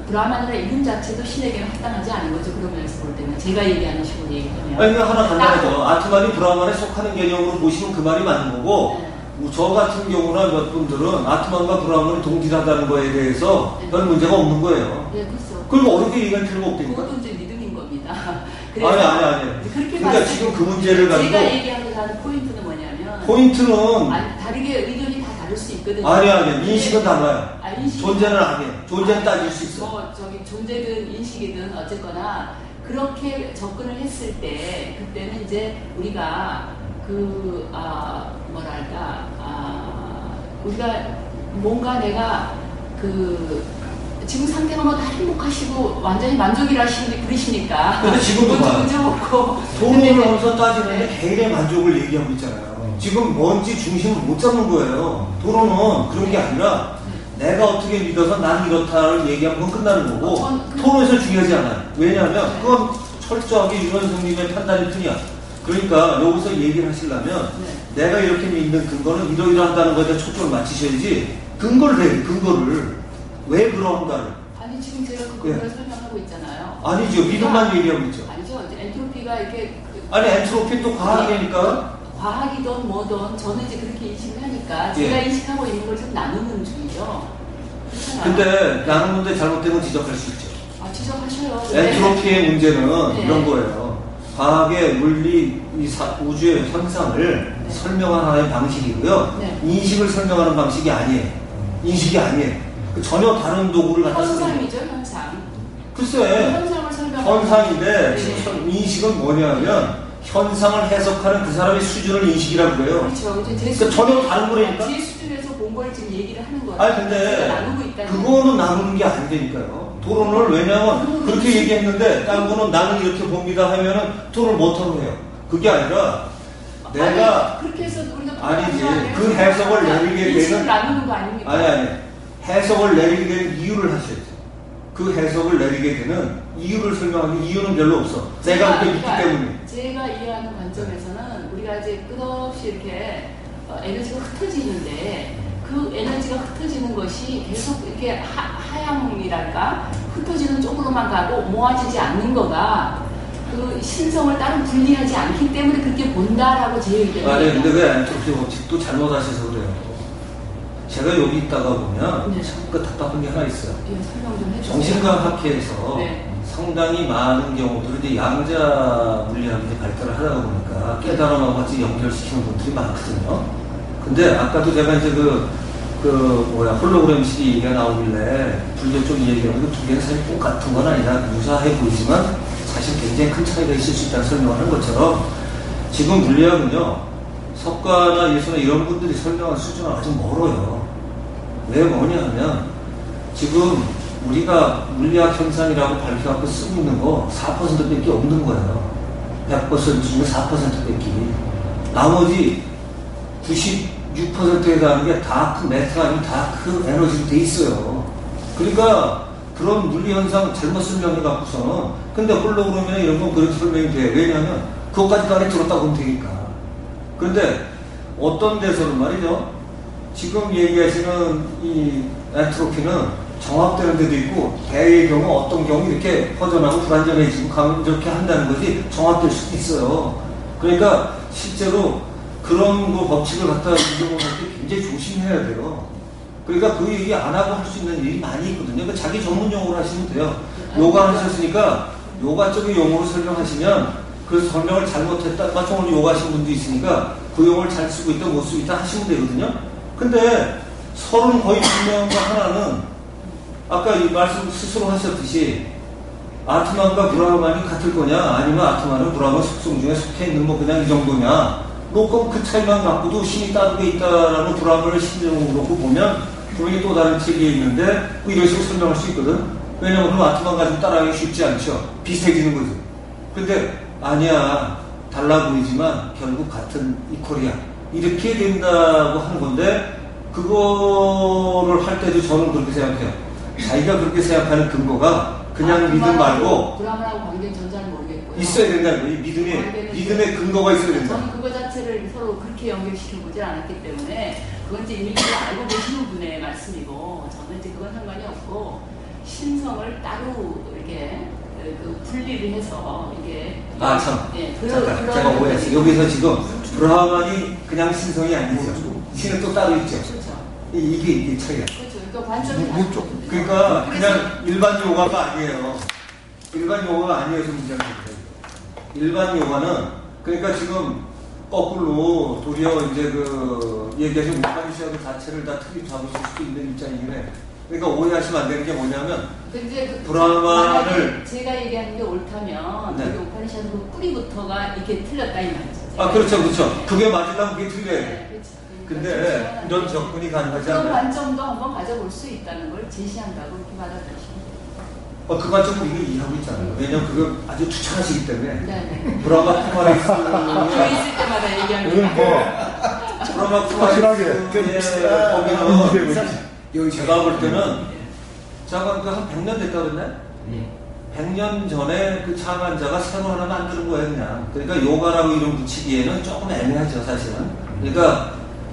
브라만이라는 이름 자체도 신에게는 합당하지 않은 거죠. 그런 면에서 볼 때는 제가 얘기하는 식으로 얘기하면 아니 그냥 하나 간단하죠. 아트만이 브라만에 속하는 개념으로 보시면 그 말이 맞는 거고 저 같은 경우나 몇 분들은 아트만과 브라만이 동질하다는 거에 대해서 별 문제가 없는 거예요. 네, 그렇죠. 그럼 어렵게 얘기할 필요가 없다니까. 그것도 이제 믿음인 겁니다. 아니. 그렇게 그러니까 봤을 지금 때 그 문제를 가지고 제가 얘기하고자 하는 포인트는 뭐냐면 포인트는 다르게 의견이 다 다를 수 있거든요. 아니 인식은 달라요. 인식이 존재는 아니에요. 존재는 따질 수 있어. 뭐 저기 존재든 인식이든 어쨌거나 그렇게 접근을 했을 때 그때는 이제 우리가 우리가 뭔가 내가 지금 상대가 뭐 다 행복하시고 완전히 만족이라 그러시니까 근데 지금도 봐. 문제없고 돈을 하면서 따지는데 개인의 만족을 얘기하고 있잖아요. 지금 뭔지 중심을 못 잡는 거예요. 토론은 그런 게 아니라 내가 어떻게 믿어서 난 이렇다를 얘기하면 그건 끝나는 거고 토론에서 중요하지 않아요. 왜냐하면 그건 철저하게 유현성님의 판단일 뿐이야. 그러니까 여기서 얘기를 하시려면 내가 이렇게 믿는 근거는 이러이러하다는 거에 대해 초점을 맞추셔야지 근거를 왜 그런가를. 아니 지금 제가 그걸 설명하고 있잖아요. 아니죠. 믿음만 얘기하고 있죠. 아니죠. 이제 엔트로피가 이렇게 아니 엔트로피 또 과학이니까. 과학이든 뭐든 저는 이제 그렇게 인식을 하니까 제가 인식하고 있는 걸 좀 나누는 중이죠. 그렇잖아요. 근데 나누는데 잘못된 건 지적할 수 있죠. 지적하셔요. 엔트로피의 문제는 네. 이런 거예요. 과학의 물리, 우주의 현상을 설명하는 하나의 방식이고요. 네. 인식을 설명하는 방식이 아니에요. 인식이 아니에요. 전혀 다른 도구를 갖다 쓰는 거예요. 현상이죠, 현상. 글쎄, 현상을 설명. 현상인데 지금 인식은 뭐냐면 현상을 해석하는 그 사람의 수준을 인식이라고 그래요. 그렇죠. 이제 그러니까 전혀 다른 거라니까. 제 수준에서 본 걸 지금 얘기를 하는 거예요. 아니 근데 나누고 있다는 그거는 나누는 게 아니니까요. 토론을 왜냐면 그렇게 얘기했는데 딴 거는 나는 이렇게 봅니다 하면은 토론을 못 토론해요. 그게 아니라 내가 그렇게 해서 우리가 아니지 그 해석을 내리게 인식을 되는 나누는 거 아닙니까? 아니 해석을 내리게 되는 이유를 하셔야죠. 그 해석을 내리게 되는 이유를 설명하는 이유는 별로 없어. 내가 그렇게 믿기 때문에. 제가 이해하는 관점에서는 우리가 이제 끝없이 이렇게 에너지가 흩어지는데 그 에너지가 흩어지는 것이 계속 이렇게 하향이랄까 흩어지는 쪽으로만 가고 모아지지 않는 거가 그 신성을 따로 분리하지 않기 때문에 그렇게 본다라고 제 의견입니다. 아니 근데 왜 엔트로피 법칙도 잘못하셔서 그래요. 제가 여기 있다가 보면 그 답답한 게 하나 있어요. 설명 좀 해주세요. 정신과학회에서 상당히 많은 경우들이 양자 물리학이 발달을 하다가 보니까 깨달음하고 같이 연결시키는 분들이 많거든요. 근데 아까도 제가 이제 홀로그램식 얘기가 나오길래 불교 쪽 얘기하면 두 개는 사실 똑같은 건 아니라 유사해 보이지만 사실 굉장히 큰 차이가 있을 수 있다는 설명을 하는 것처럼 지금 물리학은요 석가나 예수나 이런 분들이 설명한 수준은 아직 멀어요. 왜 뭐냐면 지금 우리가 물리학 현상이라고 밝혀갖고 쓰고 있는 거 4%밖에 없는 거예요. 100% 중에 4%밖에. 나머지 96%에 달하는 게 다크 매트가 아니면 다크 에너지로 돼 있어요. 그러니까 그런 물리현상 잘못 설명해 갖고서는 근데 홀로그램이나 이런 건 그렇게 설명이 돼. 왜냐하면 그것까지도 안에 들었다고 하면 되니까. 그런데 어떤 데서는 말이죠. 지금 얘기하시는 이 엔트로피는 정합되는 데도 있고 대의 경우 어떤 경우 이렇게 허전하고 불안정해지고 가면 이렇게 한다는 것이 정합될 수도 있어요. 그러니까 실제로 그런 거 법칙을 갖다 이용할 때 굉장히 조심해야 돼요. 그러니까 그 얘기 안 하고 할 수 있는 일이 많이 있거든요. 그러니까 자기 전문 용어로 하시면 돼요. 요가 하셨으니까 요가 쪽의 용어로 설명하시면 그 설명을 잘못했다. 마찬가지로 요가 하신 분도 있으니까 그 용어를 잘 쓰고 있다 못 쓰고 있다 하시면 되거든요. 근데 서로는 거의 분명한 거 하나는 아까 이 말씀 스스로 하셨듯이 아트만과 브라흐만이 같을 거냐 아니면 아트만은 브라흐만 속성 중에 속해 있는 뭐 그냥 이 정도냐 놓고 그 차이만 갖고도 신이 따르게 있다라는 브라흐만을 신정으로 놓고 보면 분명히 또 다른 책이 있는데 뭐 이런 식으로 설명할 수 있거든. 왜냐면 그럼 아트만 가지고 따라하기 쉽지 않죠. 비슷해지는 거지. 근데 아니야 달라 보이지만 결국 같은 이퀄이야 이렇게 된다고 하는 건데 그거를 할 때도 저는 그렇게 생각해요. 자기가 그렇게 생각하는 근거가 그냥 믿음 말고 브라흐만하고 관계된 전자는 모르겠고요. 있어야 된다는 거예요. 믿음의 근거가 있어야 된다. 저는 그거 자체를 서로 그렇게 연결시켜보지 않았기 때문에 그건 이제 이미 알고 계시는 분의 말씀이고 저는 이제 그건 상관이 없고 신성을 따로 이렇게 그 분리를 해서 이게 참. 예, 잠깐 제가 오해했어요. 여기서 지금 브라흐만이 그냥 신성이 아니죠. 신은 또 따로 있죠. 그렇죠. 이게 차이야. 그렇죠. 그러니까 관점이 그러니까 그냥 일반 요가가 아니에요. 일반 요가가 아니어서 문제가 있어요. 일반 요가는 그러니까 지금 거꾸로 도리어 이제 그 얘기하신 우파니샤드 자체를 다 틀리 잡으실 수도 있는 입장이긴 해. 그러니까 오해하시면 안 되는 게 뭐냐면 브라흐만을 제가 얘기하는 게 옳다면 네. 그 우파니샤드 그 뿌리부터가 이렇게 틀렸다 이 말이죠. 그렇죠. 그게 맞으려면 그게 틀려야 돼. 네, 그렇죠. 근데 이런 접근이 가능하지 그런 않아요. 관점도 한번 가져볼 수 있다는 걸 제시한다고 이렇게 받아들이시면 돼요. 그 관점을 이거 이해하고 있잖아요. 왜냐면 그거 아주 투철하시기 때문에. 네네. 브라마 쿠마리스 저희 있을 때마다 얘기합니다. 브라마 확실하게 거기는 제가 볼 때는 잠깐 한 100년 됐다 그랬나요? 100년 전에 그 창안자가 새로 하나 만드는 거예요, 그냥. 그러니까 요가라고 이름 붙이기에는 조금 애매하죠, 사실은. 그러니까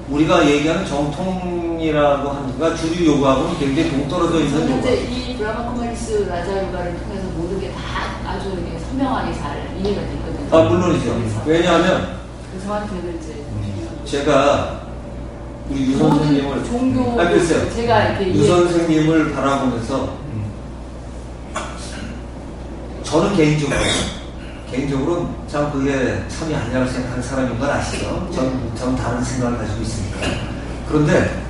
우리가 얘기하는 정통이라고 하는 거 주류 요가하고는 굉장히 동떨어져 있는 저는 요가. 이제 이 브라마 쿠마리스 라자 요가를 통해서 모든 게 다 아주 이렇게 선명하게 잘 이해가 됐거든요. 물론이죠. 왜냐하면 저한테는 이제 제가 우리 유 선생님을 종교 글쎄요. 제가 이렇게 유 선생님을 바라보면서 저는 개인적으로는 참 그게 참이 아니라고 생각하는 사람인 건 아시죠? 전 다른 생각을 가지고 있으니까. 그런데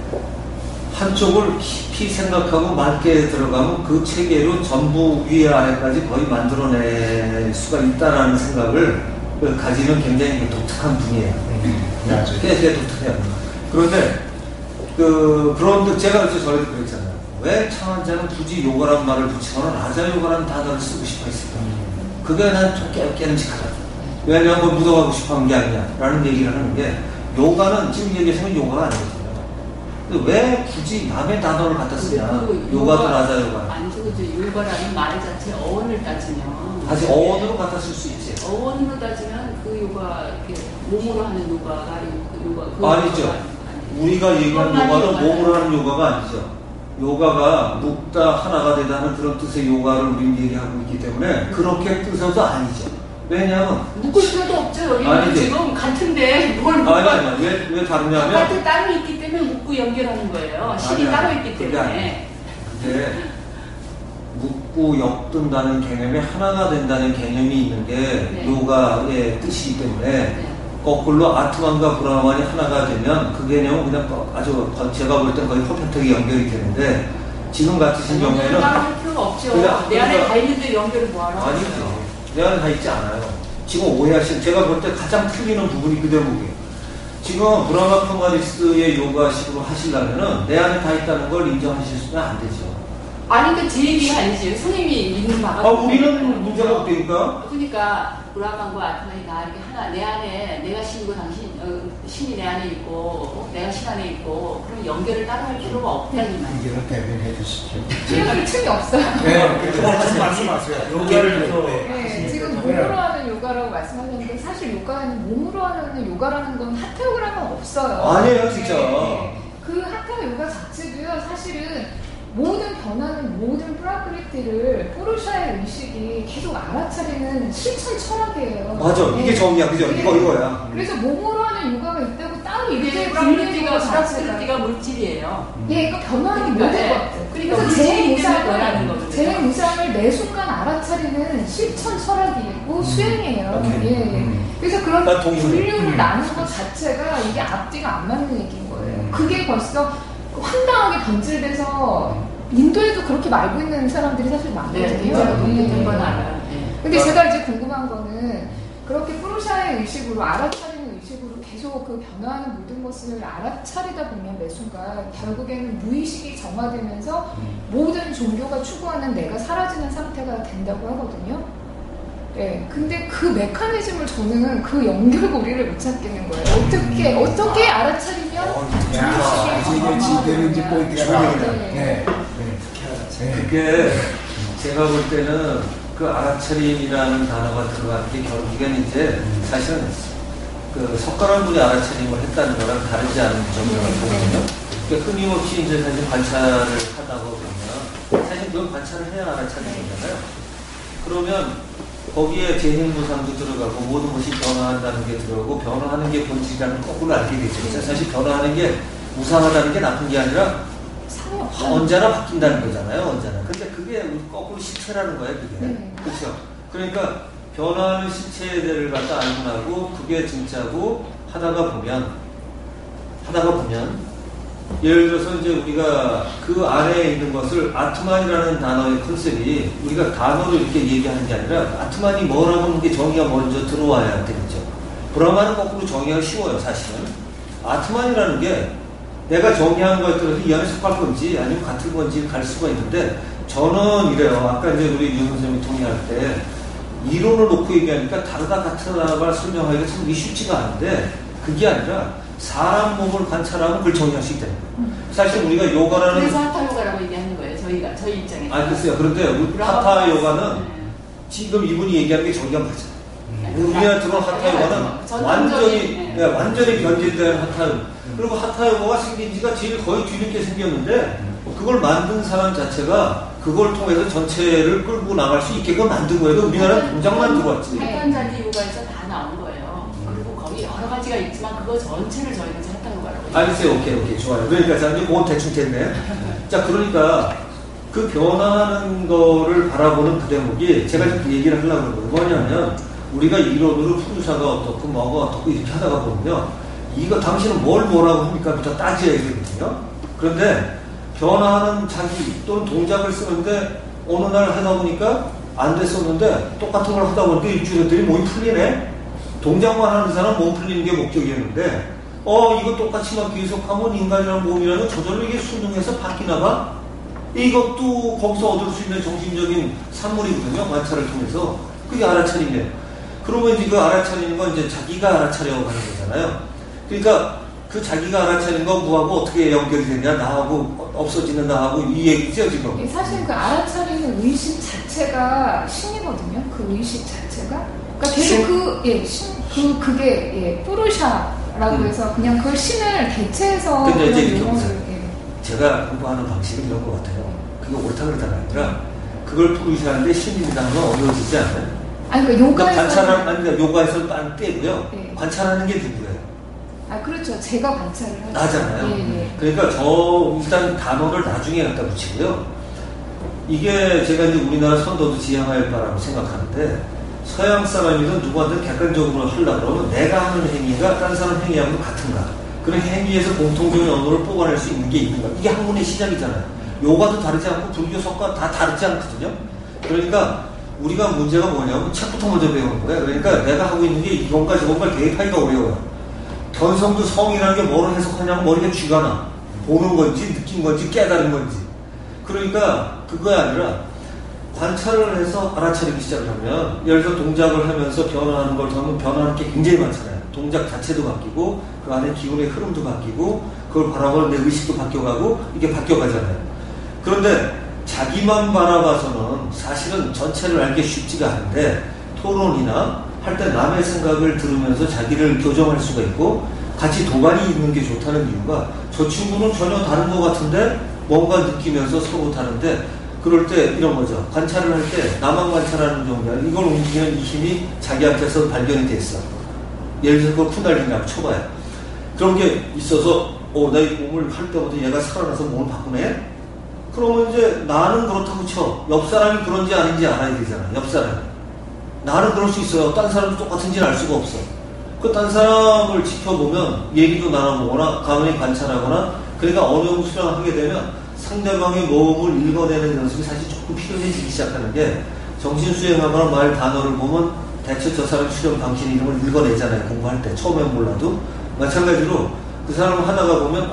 한쪽을 깊이 생각하고 맑게 들어가면 그 체계로 전부 위에 아래까지 거의 만들어낼 수가 있다라는 생각을 가지는 굉장히 독특한 분이에요. 굉장히 독특해요. 그런데 그런데 제가 그래서 저희도 그랬잖아요. 왜 창안자는 굳이 요가라는 말을 붙이거나 라자 요가라는 단어를 쓰고 싶어 했을까? 그게 난 좀 깨름직하다. 왜냐하면 묻어가고 싶어 한 게 아니냐라는 얘기를 하는 게 요가는 지금 얘기하시면 요가가 아니거든요. 근데 왜 굳이 남의 단어를 갖다 쓰냐? 요가도 라자 요가. 아니죠. 요가라는 말 자체 어원을 따지면 다시 어원으로 갖다 쓸 수 있지. 어원으로 따지면 그 요가 이렇게 몸으로 하는 요가가 요가 아니죠. 우리가 얘기하는 요가는 몸으로 하는 요가가 아니죠. 요가가 묵다 하나가 되다는 그런 뜻의 요가를 우리는 얘기하고 있기 때문에 그렇게 뜻어도 아니죠. 왜냐하면 묶을 필요도 없죠. 여기는 아니지. 지금 같은데 뭘 묶어? 아니 왜 다르냐면 바깥에 따로 있기 때문에 묶고 연결하는 거예요. 실이 따로 있기 때문에. 그게 묶고 엮든다는 개념이 하나가 된다는 개념이 있는 게 네. 요가의 뜻이기 때문에 네. 거꾸로 아트만과 브라흐만이 하나가 되면 그 개념은 그냥 아주 제가 볼 땐 거의 퍼펙트하게 연결이 되는데 지금 같으신 경우에는 따로 할 필요가 없죠. 그냥 내 안에 다 있는데 연결을 뭐하러 아니죠. 내 안에 다 있지 않아요. 지금 오해하신 제가 볼 때 가장 틀리는 부분이 그 대목이에요. 지금 브라마 쿠마리스의 요가식으로 하시려면은 내 안에 다 있다는 걸 인정하실 수는 안 되죠. 아니, 그 제 얘기가 아니지. 선생님이 믿는 바가. 우리는 문제가 없다니까. 그러니까, 브라만과 아트만이 다 이렇게 하나, 내 안에 내가 신이고 당신, 신이 내 안에 있고 내가 신 안에 있고 그럼 연결을 따로 할 필요가 없다니만. 의견을 대변해 주시죠. 필요할 틈이 없어요. 네, 그렇게 말씀하세요. 요가를 또 네, 지금 몸으로 하는 요가라고 말씀하셨는데 사실 요가는 몸으로 하는 요가라는 건 하타 요가라는 건 없어요. 아니에요, 진짜. 그 하타 요가 자체도요, 사실은 모든 변화는 모든 프라크리티를 푸르샤의 의식이 계속 알아차리는 실천 철학이에요. 맞아. 이게 네. 정이야. 그죠? 네. 이거야. 그래서 몸으로 하는 요가가 있다고 따로 이게 이렇게 분리되는 프라크리티가 것 자체가 프라크리티가 물질이에요. 예, 그러니까 변화하는 모든 네. 것들. 그러니까 그래서 제 물질이 때문에 변하는 의상을 거거든요. 제 의상을 매 순간 알아차리는 실천 철학이고 수행이에요. 오케이. 예, 예. 그래서 그런 나 동의해. 분류를 나누는 것 자체가 이게 앞뒤가 안 맞는 얘기인 거예요. 그게 벌써 황당하게 변질돼서 인도에도 그렇게 말고 있는 사람들이 사실 많거든요. 네, 제가 독립된 건 알아요. 네. 근데 제가 이제 궁금한 거는 그렇게 푸르샤의 의식으로 알아차리는 의식으로 계속 그 변화하는 모든 것을 알아차리다 보면 매 순간 결국에는 무의식이 정화되면서 모든 종교가 추구하는 내가 사라지는 상태가 된다고 하거든요. 네, 근데 그 메커니즘을 저는 그 연결고리를 못 찾겠는 거예요. 어떻게 알아차리면 야, 이게 지대는지 포인트가 나오네. 네. 그게 제가 볼 때는 그 알아차림이라는 단어가 들어간 게 결국에는 이제 사실은 그 석가람 분이 알아차림을 했다는 거랑 다르지 않은 점이라고 보거든요. 그러니까 끊임없이 이제 사실 관찰을 하다 보면 사실 그건 관찰을 해야 알아차리는 거잖아요. 그러면 거기에 재행무상도 들어가고 모든 것이 변화한다는 게 들어가고 변화하는 게 본질이라는 거꾸로 알게 되죠. 그래서 사실 변화하는 게 무상하다는 게 나쁜 게 아니라 언제나 바뀐다는 거잖아요. 언제나. 근데 그게 거꾸로 실체라는 거예요. 그게. 네. 그렇죠. 그러니까 변화하는 실체를 갖다 알고 나고 그게 진짜고 하다가 보면 예를 들어서 이제 우리가 그 안에 있는 것을 아트만이라는 단어의 컨셉이 우리가 단어로 이렇게 얘기하는 게 아니라 아트만이 뭐라고 하는 게 정의가 먼저 들어와야 되겠죠. 브라마는 거꾸로 정의가 쉬워요. 사실은. 아트만이라는 게 내가 정의한 거에 따라서 이 안에 속할 건지 아니면 같은 건지 갈 수가 있는데 저는 이래요. 아까 이제 우리 윤 선생님이 통역할 때 이론을 놓고 얘기하니까 다르다 같다가 설명하기가 참 쉽지가 않은데 그게 아니라 사람 몸을 관찰하면 그걸 정의할 수 있다는 거예요. 사실 우리가 요가라는 그래서 하타 요가라고 얘기하는 거예요. 저희 입장에서. 아 글쎄요. 그런데 하타 요가는 지금 이분이 얘기하는 게 정의가 맞아요. 우리가 들어온 하타 요가는 완전히 변질된 하타 요가. 그리고 하타 요가가 생긴 지가 제일 거의 뒤늦게 생겼는데 그걸 만든 사람 자체가 그걸 통해서 전체를 끌고 나갈 수 있게끔 만든 거예요. 우리나라는 동작만 들어왔지. 한탄자리 요가에서 다 나온 거예요. 그리고 거기 여러 가지가 있지만 그거 전체를 저희는 하타 요가라고 해요. 알겠어요. 오케이. 좋아요. 그러니까 자, 이제 그건 대충 됐네. 자, 그러니까 그 변화하는 거를 바라보는 그 대목이 제가 지금 얘기를 하려고 하는 거예요. 뭐냐면 우리가 이론으로 푸르샤가 어떻고 뭐가 어떻고 이렇게 하다가 보면요. 이거 당신은 뭐라고 합니까? 부터 따져야 되거든요. 그런데 변화하는 자기 또는 동작을 쓰는데 어느 날 하다 보니까 안 됐었는데 똑같은 걸 하다 보니까 일주일 했더니 몸이 풀리네. 동작만 하는 사람은 몸 풀리는 게 목적이었는데 이거 똑같이만 계속하면 인간이라는 몸이라는 저절로 이게 순응해서 바뀌나 봐. 이것도 거기서 얻을 수 있는 정신적인 산물이거든요. 관찰을 통해서. 그게 알아차림이에요. 그러면 이제 그 알아차리는 건 이제 자기가 알아차려고 하는 거잖아요. 그러니까 그 자기가 알아차리는 거 뭐하고 어떻게 연결이 되냐, 나하고 없어지는 나하고 이 얘기죠 지금. 사실 그 알아차리는 의식 자체가 신이거든요. 그 의식 자체가. 그러니까 계속 그게 푸르샤라고 해서 그냥 그 신을 대체해서 근데 이제 이렇게 용어를, 보세요. 제가 공부하는 방식은 이런 것 같아요. 그게 옳다 그러다가 아니라 그걸 푸르샤인데 신이다 하면 어려워지지 않아요? 아니 그러니까 그러니까 요가에서는 딴 떼고요. 예. 관찰하는 게 누구예요? 아 그렇죠. 제가 관찰을 하죠. 나잖아요. 예. 그러니까 일단 단어를 나중에 갖다 붙이고요. 이게 제가 이제 우리나라 선도도 지향할 바라고 생각하는데 서양 사람이든 누구한테 객관적으로 하려고 그러면 내가 하는 행위가 다른 사람 행위하고 같은가? 그런 행위에서 공통적인 언어를 뽑아낼 수 있는 게 있는가? 이게 학문의 시작이잖아요. 요가도 다르지 않고 불교 석가 다 다르지 않거든요. 그러니까 우리가 문제가 뭐냐면 책부터 먼저 배우는 거예요. 그러니까 내가 하고 있는 게 이건가 저건가 대입하기가 어려워요. 견성도 성이라는 게 뭐를 해석하냐면 머리가 쥐가 나. 보는 건지 느낀 건지 깨달은 건지. 그러니까 그거야 아니라 관찰을 해서 알아차리기 시작을 하면 예를 들어서 동작을 하면서 변화하는 걸 보면 변화하는 게 굉장히 많잖아요. 동작 자체도 바뀌고 그 안에 기운의 흐름도 바뀌고 그걸 바라보는 내 의식도 바뀌어가고 이게 바뀌어가잖아요. 그런데 자기만 바라봐서는 사실은 전체를 알기 쉽지가 않은데 토론이나 할 때 남의 생각을 들으면서 자기를 교정할 수가 있고 같이 도발이 있는 게 좋다는 이유가 저 친구는 전혀 다른 것 같은데 뭔가 느끼면서 서로 다른데 그럴 때 이런 거죠. 관찰을 할 때 나만 관찰하는 정도가 아니라 이걸 움직이는 이 힘이 자기한테서 발견이 됐어. 예를 들어서 그걸 쿤달리니라고 쳐봐요. 그런 게 있어서 나 이 몸을 할 때부터 얘가 살아나서 몸을 바꾸네? 그러면 이제 나는 그렇다고 쳐. 옆 사람이 그런지 아닌지 알아야 되잖아. 옆 사람이. 나는 그럴 수 있어요. 딴 사람도 똑같은지는 알 수가 없어. 그 딴 사람을 지켜보면 얘기도 나눠보거나 가만히 관찰하거나 그러니까 어느 정도 수련하게 되면 상대방의 몸을 읽어내는 연습이 사실 조금 필요해지기 시작하는 게 정신수행하거나 말 단어를 보면 대체 저 사람 수련 방식 이름을 읽어내잖아요. 공부할 때. 처음엔 몰라도. 마찬가지로 그 사람을 하다가 보면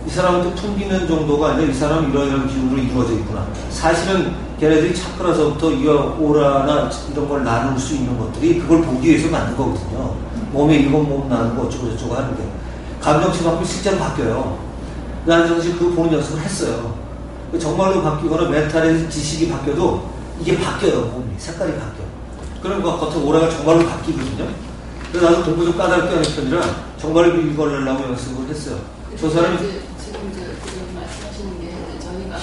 이 사람한테 풍기는 정도가 아니라 이 사람은 이런 기운으로 이루어져 있구나. 사실은 걔네들이 차크라서부터 이 오라나 이런 걸 나눌 수 있는 것들이 그걸 보기 위해서 만든 거거든요. 몸에 일곱 몸 나누고 어쩌고저쩌고 하는 게. 감정치 바꾸면 실제로 바뀌어요. 나는 사실 그거 보는 연습을 했어요. 정말로 바뀌거나 멘탈의 지식이 바뀌어도 이게 바뀌어요. 몸이. 색깔이 바뀌어. 그런 거 겉에 오라가 정말로 바뀌거든요. 그래서 나도 공부 좀 까다롭게 하는 편이라 정말로 읽어내려고 연습을 했어요. 저 사람이 지금 지금 말씀하시는 게 저희가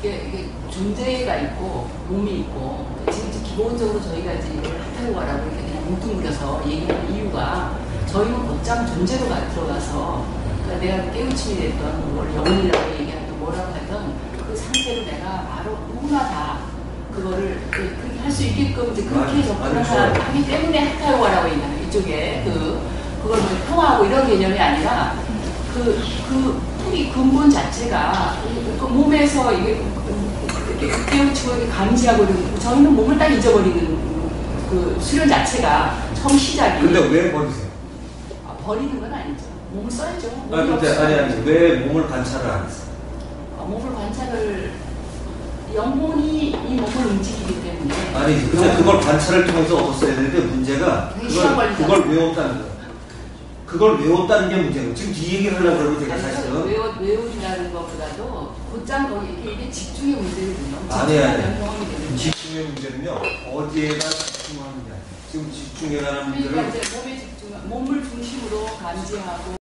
이게 존재가 있고 몸이 있고 지금 기본적으로 저희가 이제 이걸 핫타요가라고 이렇게 그냥 뭉뚱그려서 얘기하는 이유가 저희는 곧장 존재로 들어가서 그러니까 내가 깨우침이 됐던 뭘 영혼이라고 얘기하든 뭐라고 하든 그 상태로 내가 바로 누구나 다 그거를 할 수 있게끔 이제 그렇게 접근하기 때문에 핫타요가라고 얘기하는 이쪽에 그걸 뭐 평화하고 이런 개념이 아니라 그 풀이 근본 자체가 그 몸에서 이게 깨우치고 이렇게 감지하고 이러고 저희는 몸을 딱 잊어버리는 그 수련 자체가 처음 시작이. 근데 왜 버리세요? 버리는 건 아니죠. 몸을 써야죠. 근데 아니 왜 몸을 관찰을 안 했어요? 몸을 관찰을 영혼이 이 몸을 움직이기 때문에. 아니지. 근데 그걸 관찰을 통해서 얻었어야 되는데 문제가 그걸 외웠다는 거예요. 그걸 외웠다는 게 문제예요. 지금 이 얘기를 하려고 그러고 제가 사실은 외우기라는 것보다도 곧장 거기 이게 집중의 문제거든요. 아니. 집중의 문제는요. 어디에다 집중하느냐. 지금 집중에 관한 문제를 그러니까 이제 몸에 몸을 중심으로 감지하고